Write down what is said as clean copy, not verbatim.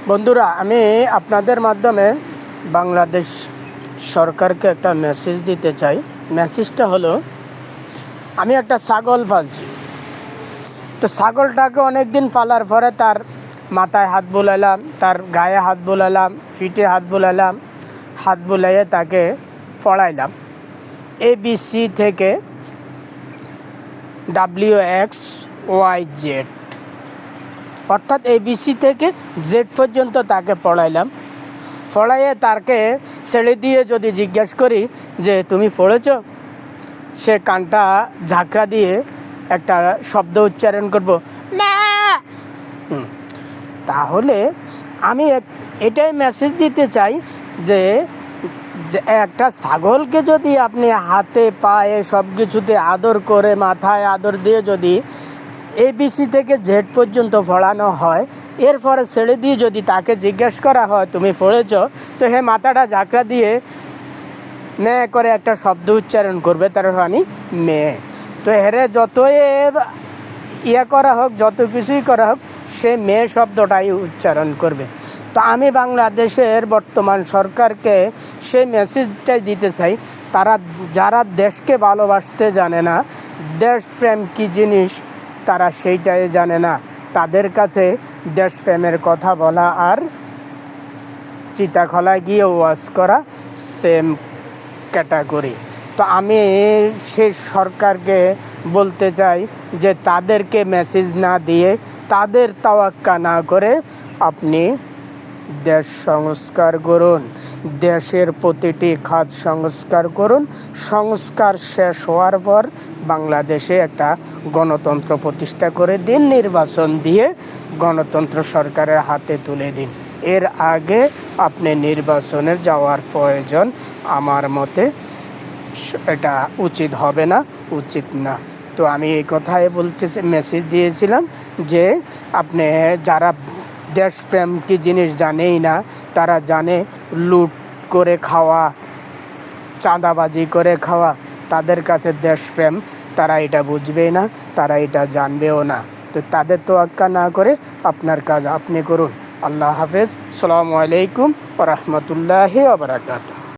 বন্ধুরা, আমি আপনাদের মাধ্যমে বাংলাদেশ সরকারকে একটা মেসেজ দিতে চাই। মেসেজটা হলো, আমি একটা ছাগল পালছি। তো ছাগলটাকে অনেক দিন পালার পরে তার মাথায় হাত বুলালাম, তার গায়ে হাত বুলালাম, পিঠে হাত বুলালাম, হাত বুলাইয়ে তাকে পড়াইলাম ABC থেকে WXYZ, অর্থাৎ ABC থেকে Z পর্যন্ত তাকে পড়াইলাম। পড়াইয়ে তাকে ছেড়ে দিয়ে যদি জিজ্ঞেস করি যে তুমি পড়েছ, সে কানটা ঝাঁকড়া দিয়ে একটা শব্দ উচ্চারণ করব, না। তাহলে আমি এটাই মেসেজ দিতে চাই যে একটা ছাগলকে যদি আপনি হাতে পায়ে সব কিছুতে আদর করে, মাথায় আদর দিয়ে যদি ABC থেকে Z পর্যন্ত পড়ানো হয়, এরপরে ছেড়ে দিয়ে যদি তাকে জিজ্ঞেস করা হয় তুমি পড়েছ, তো হে মাথাটা ঝাঁকড়া দিয়ে মেয়ে করে একটা শব্দ উচ্চারণ করবে, তার মানে মেয়ে। তো হেরে যতই করা হোক, যত কিছুই করা হোক, সে মেয়ে শব্দটাই উচ্চারণ করবে। তো আমি বাংলাদেশের বর্তমান সরকারকে সেই মেসেজটাই দিতে চাই, যারা দেশকে ভালোবাসতে জানে না, দেশপ্রেম কী জিনিস তারা সেইটাই জানে না, তাদের কাছে দেশপ্রেমের কথা বলা আর চিতাখলায় গিয়ে ওয়াজ করা সেম ক্যাটাগরি। তো আমি সেই সরকারকে বলতে চাই যে তাদেরকে মেসেজ না দিয়ে, তাদের তাওয়াক্কা না করে আপনি দেশ সংস্কার করুন, দেশের প্রতিটি খাত সংস্কার করুন। সংস্কার শেষ হওয়ার পর বাংলাদেশে একটা গণতন্ত্র প্রতিষ্ঠা করে দিন, নির্বাচন দিয়ে গণতন্ত্র সরকারের হাতে তুলে দিন। এর আগে আপনি নির্বাচনের যাওয়ার প্রয়োজন আমার মতে এটা উচিত হবে না, উচিত না। তো আমি এই কথাই বলতেছি, মেসেজ দিয়েছিলাম যে আপনি যারা দেশপ্রেম কী জিনিস জানেই না, তারা জানে লুট করে খাওয়া, চাঁদাবাজি করে খাওয়া, তাদের কাছে দেশপ্রেম তারা এটা বুঝবেই না, তারা এটা জানবেও না। তো তাদের তোয়াক্কা না করে আপনার কাজ আপনি করুন। আল্লাহ হাফেজ। আসসালামু আলাইকুম ওয়া রাহমাতুল্লাহি ওয়া বারাকাতুহু।